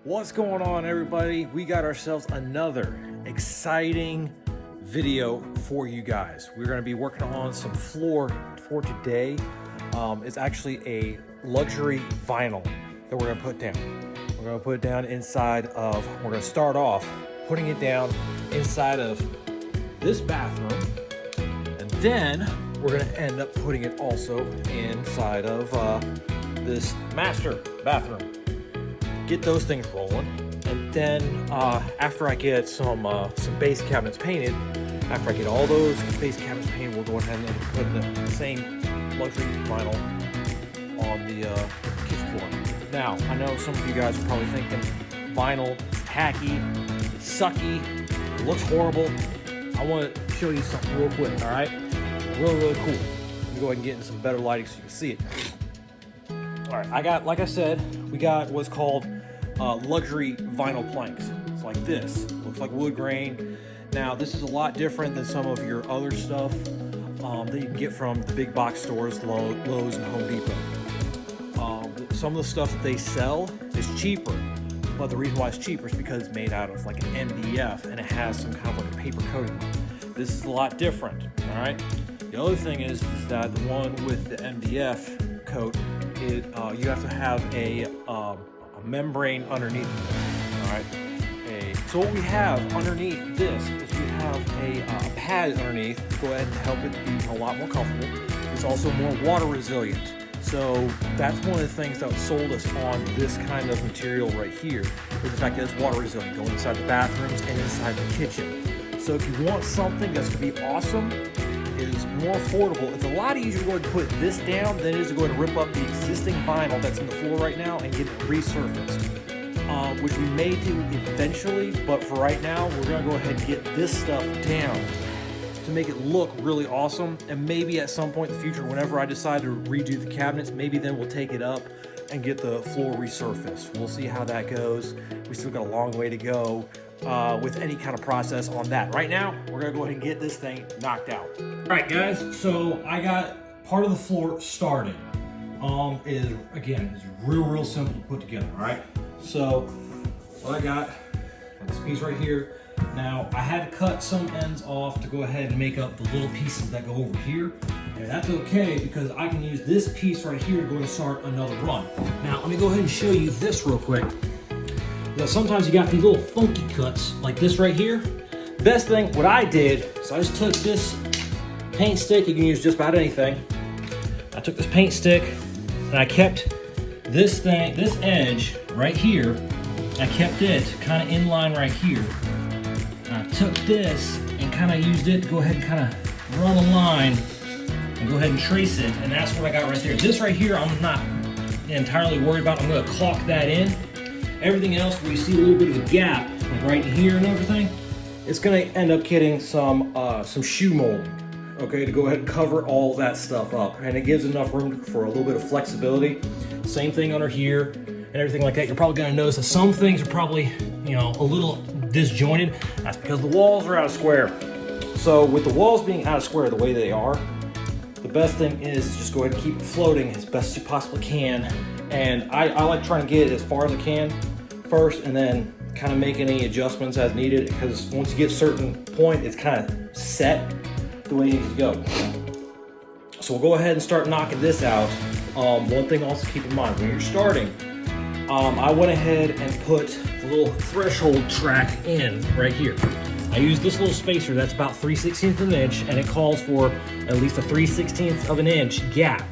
What's going on, everybody? We got ourselves another exciting video for you guys. We're going to be working on some floor for today. It's actually a luxury vinyl that we're going to put down. We're going to put it down inside of, we're going to start off putting it down inside of this bathroom, and then we're going to end up putting it also inside of this master bathroom. Get those things rolling, and then after I get some base cabinets painted, after I get all those base cabinets painted, we'll go ahead and put the same luxury vinyl on the kitchen floor. Now, I know some of you guys are probably thinking vinyl is tacky, it's sucky, it looks horrible. I want to show you something real quick, all right? Really cool. Let me go ahead and get into some better lighting so you can see it. All right, I got, like I said, we got what's called luxury vinyl planks. It's like this, looks like wood grain. Now, this is a lot different than some of your other stuff that you can get from the big box stores, Lowe's and Home Depot. Some of the stuff that they sell is cheaper, but the reason why it's cheaper is because it's made out of like an MDF and it has some kind of like a paper coating. This is a lot different, all right? The other thing is that the one with the MDF coat, you have to have a membrane underneath it, all right? So what we have underneath this is we have a pad underneath to go ahead and help it be a lot more comfortable. It's also more water resilient. So that's one of the things that sold us on this kind of material right here, is the fact that it's water resilient, going inside the bathrooms and inside the kitchen. So if you want something that's gonna be awesome, is more affordable, it's a lot easier to go ahead and put this down than it is to go ahead and rip up the existing vinyl that's in the floor right now and get it resurfaced. Which we may do eventually, but for right now, we're gonna go ahead and get this stuff down to make it look really awesome. And maybe at some point in the future, whenever I decide to redo the cabinets, maybe then we'll take it up and get the floor resurfaced. We'll see how that goes. We still got a long way to go with any kind of process on that. Right now, we're gonna go ahead and get this thing knocked out. All right, guys, so I got part of the floor started. Is real simple to put together, all right? So what I got, this piece right here. Now, I had to cut some ends off to go ahead and make up the little pieces that go over here. And that's okay, because I can use this piece right here to go and start another run. Now, let me go ahead and show you this real quick. Now, sometimes you got these little funky cuts, like this right here. Best thing, what I did, so I just took this paint stick, you can use just about anything. I took this paint stick, and I kept this thing, this edge right here, I kept it kind of in line right here. And I took this and kind of used it to go ahead and kind of run a line and go ahead and trace it, and that's what I got right there. This right here, I'm not entirely worried about. I'm going to caulk that in. Everything else, where you see a little bit of a gap, like right in here and everything, it's going to end up getting some shoe molding, okay, to go ahead and cover all that stuff up, and it gives enough room for a little bit of flexibility. Same thing under here and everything like that. You're probably going to notice that some things are probably, a little disjointed. That's because the walls are out of square. So with the walls being out of square the way they are, the best thing is just go ahead and keep it floating as best as you possibly can. And I like trying to get it as far as I can first, and then kind of make any adjustments as needed, because once you get a certain point, it's kind of set the way it needs to go. So we'll go ahead and start knocking this out. One thing also keep in mind, when you're starting, I went ahead and put the little threshold track in right here. I used this little spacer that's about 3/16 of an inch, and it calls for at least a 3/16 of an inch gap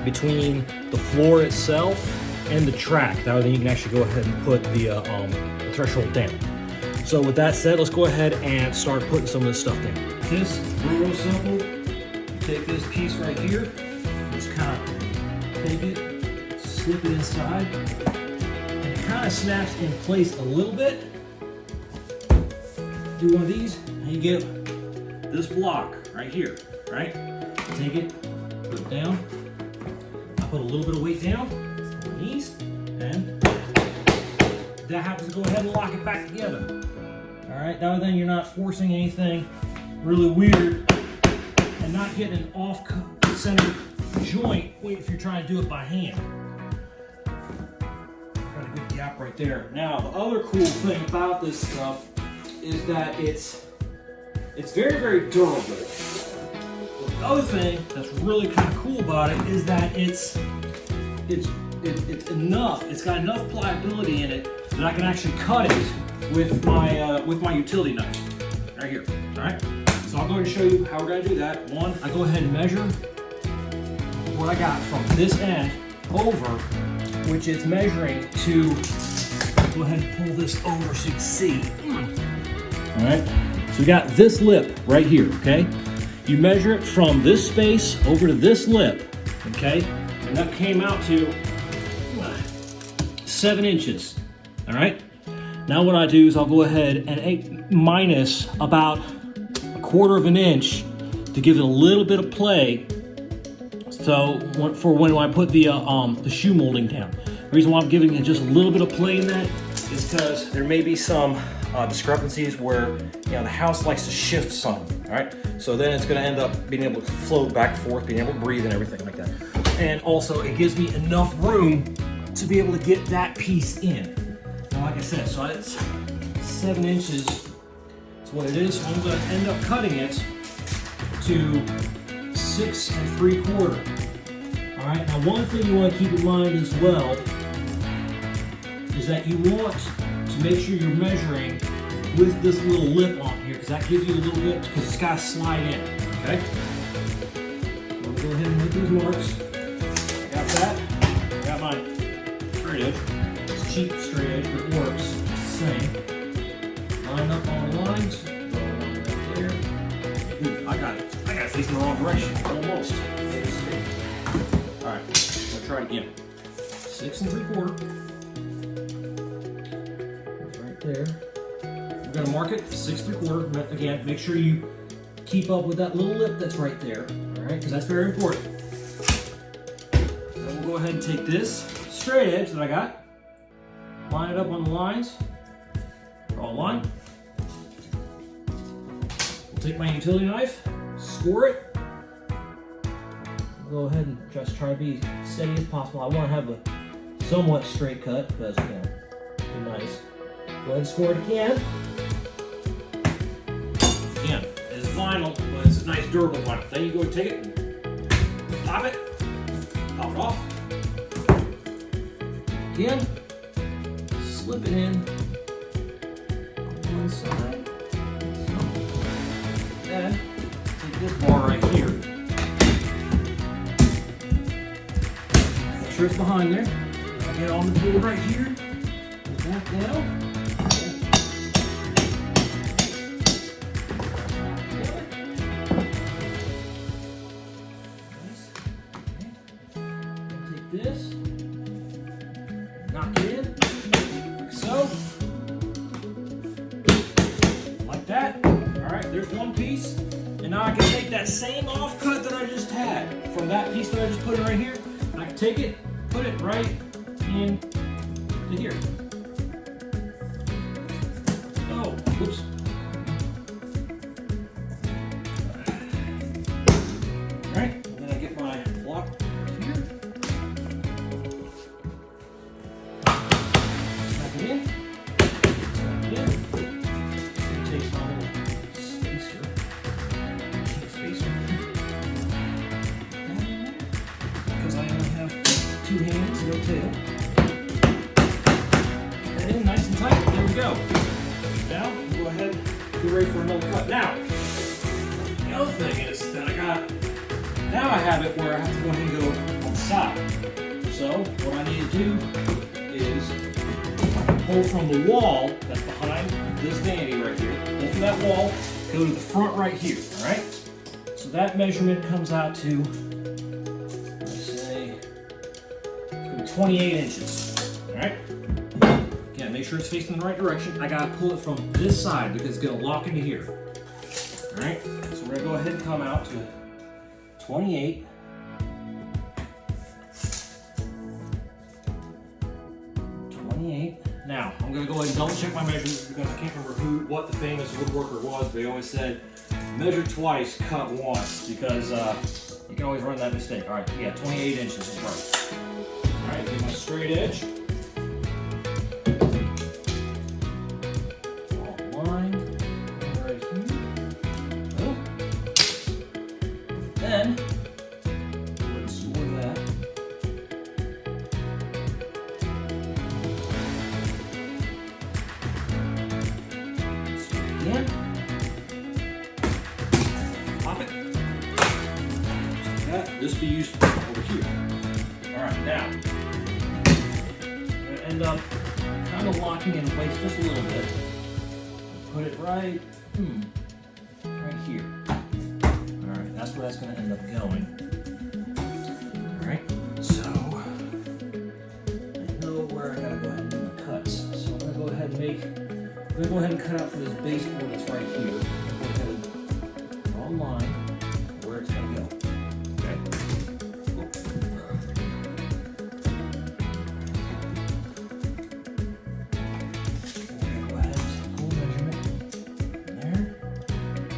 between the floor itself and the track. That way then you can actually go ahead and put the threshold down. So with that said, let's go ahead and start putting some of this stuff down. This is real simple. You take this piece right here, just kind of take it, slip it inside, and it kind of snaps in place a little bit. Do one of these, and you get this block right here, right? Take it, put it down. I put a little bit of weight down on these, and that happens to go ahead and lock it back together. All right, now then you're not forcing anything really weird and not getting an off-center joint if you're trying to do it by hand. Got a good gap right right there. Now, the other cool thing about this stuff is that it's very, very durable. But the other thing that's really kind of cool about it is that it's enough. It's got enough pliability in it that I can actually cut it with my utility knife right here. All right. So I'll go ahead and show you how we're going to do that. One, I go ahead and measure what I got from this end over, which is measuring to. Go ahead and pull this over so you can see. All right. So we got this lip right here. Okay. You measure it from this space over to this lip. Okay. And that came out to 7 inches. All right. Now what I do is I'll go ahead and minus about 1/4 of an inch to give it a little bit of play. So for when I put the shoe molding down. The reason why I'm giving it just a little bit of play in that is because there may be some discrepancies where the house likes to shift some. All right. So then it's going to end up being able to float back and forth, being able to breathe and everything like that. And also it gives me enough room to be able to get that piece in. Now, like I said, so it's 7 inches. That's what it is. So I'm going to end up cutting it to 6 3/4. All right. Now, one thing you want to keep in mind as well is that you want to make sure you're measuring with this little lip on here, because that gives you a little bit, because it's got to slide in. Okay. So I'll go ahead and make these marks. Got that. Got my straight edge. It's cheap straight edge, but it works. It's the same. Line up all the lines. Go along right there. Ooh, I got it facing the wrong direction. Almost. All right. Let's try it again. 6 3/4. It's right there. We're gonna mark it 6 3/4. Again, make sure you keep up with that little lip that's right there. All right, because that's very important. Then we'll go ahead and take this straight edge that I got, line it up on the lines, draw a line. We'll take my utility knife, score it. Go ahead and just try to be steady as possible. I want to have a somewhat straight cut because, be nice. Go ahead and score it again. Again, it's vinyl, but it's a nice durable vinyl. Then you go and take it, pop it off. Again, slip it in on one side. Then take this bar right here. Make sure it's behind there. I'll get on the board right here. Put that down. This, knock it in, like so, like that. All right, there's one piece, and now I can take that same offcut that I just had from that piece that I just put in right here, and I can take it, put it right in to here. Oh, whoops. All right, and then I get my block here. Because I only have 2 hands, no tail. That in nice and tight. There we go. Now we'll go ahead and get ready for another cut. Now, the other thing is that now I have it where I have to go ahead and go on the side. So what I need to do is pull from the wall that's behind this vanity right here. Pull from that wall, go to the front right here, all right? So that measurement comes out to, let's say, it's gonna be 28 inches, all right? Again, make sure it's facing the right direction. I gotta pull it from this side because it's gonna lock into here, all right? So we're gonna go ahead and come out to 28. Now, I'm going to go ahead and double check my measurements because I can't remember what the famous woodworker was, but he always said, measure twice, cut once, because you can always run that mistake. All right, yeah, 28 inches is right. All right, get my straight edge. in. Pop it. This will be used over here. All right, now I'm gonna end up kind of locking in place just a little bit. Put it right here. All right, that's where that's gonna end up going. All right, so I know where I gotta go ahead and do my cuts. So I'm gonna go ahead and cut out for this baseboard that's right here. Go ahead and draw a line where it's gonna go. Okay. Go ahead and pull measurement there.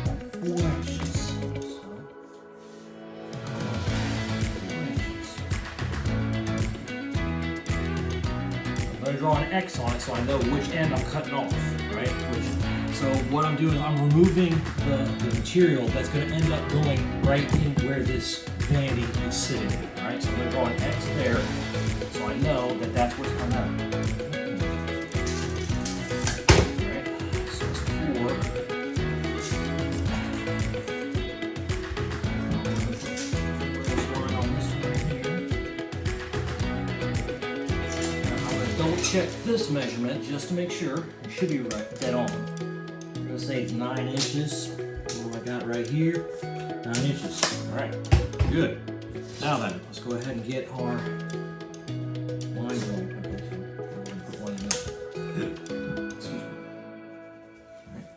About 4 inches. So 4 inches. I'm gonna draw an X on it so I know which end I'm cutting off, right? So what I'm doing is I'm removing the material that's going to end up going right in where this vanity is sitting. All right, so I'm going to draw an X there so I know that that's what's coming out. All right, so it's 4. On this one right here. Now I'm going to double check this measurement just to make sure it should be right, dead on. Say it's 9 inches. What do I got right here? 9 inches. All right, good. Now then, let's go ahead and get our line going. Okay, so I'm going to put one in there. Excuse me. All right.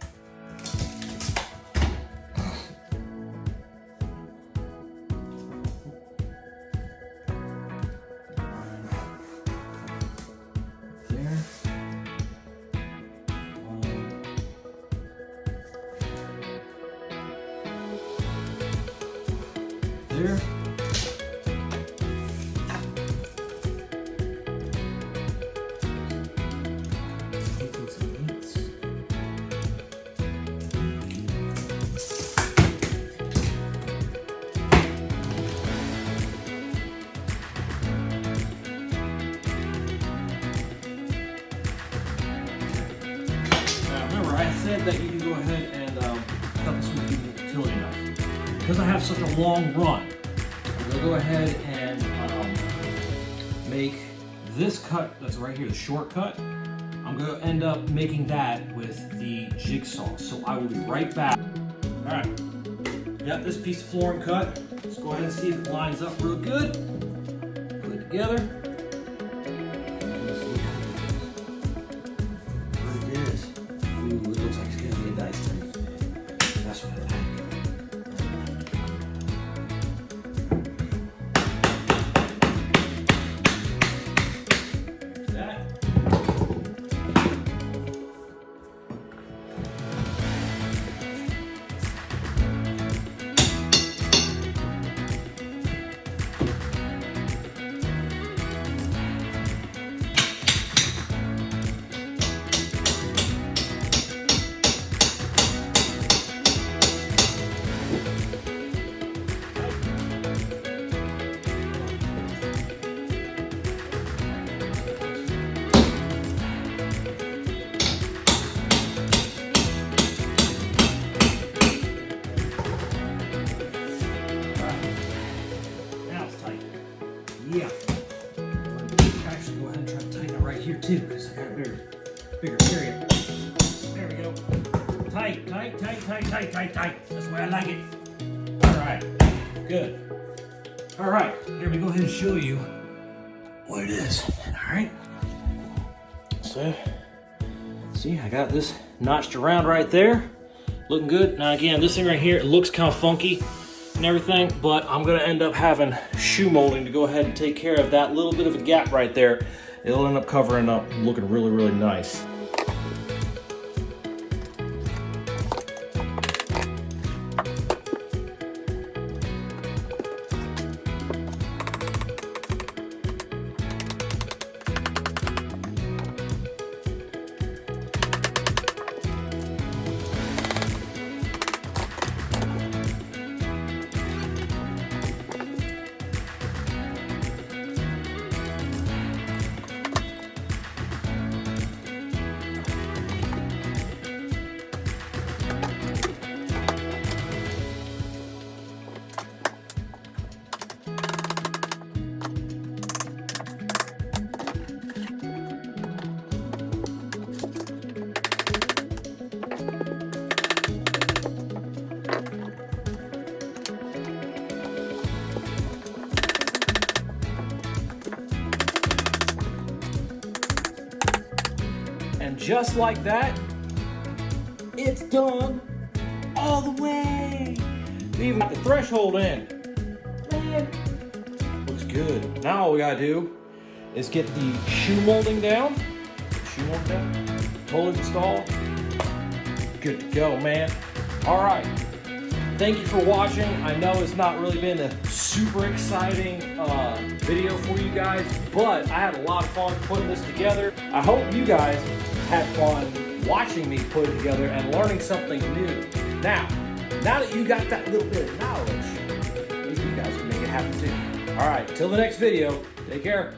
There. There. Now remember, I said that you can go ahead and cut this with a utility knife. Because I have such a long run, I'm going to go ahead and make this cut that's right here, the shortcut. I'm going to end up making that with the jigsaw. So I will be right back. All right, got this piece of flooring cut. Let's go ahead and see if it lines up real good. Put it together. There it is. Ooh, it looks like it's going to be a nice thing. That's what I like. Yeah. Actually, go ahead and try to tighten it right here too, because I got a bigger area. There we go. Tight, tight, tight, tight, tight, tight, tight. That's the way I like it. All right, good. All right, here we go ahead and show you what it is. All right. So, see, I got this notched around right there. Looking good. Now again, this thing right here, it looks kind of funky and everything, but I'm gonna end up having shoe molding to go ahead and take care of that little bit of a gap right there. It'll end up covering up and looking really, really nice. just like that, it's done all the way. We even got the threshold in. Man, looks good. Now all we gotta do is get the shoe molding down. Totally installed. Good to go, man. All right. Thank you for watching. I know it's not really been a super exciting video for you guys, but I had a lot of fun putting this together. I hope you guys had fun watching me put it together and learning something new. Now that you got that little bit of knowledge, maybe you guys can make it happen too. All right, till the next video, take care.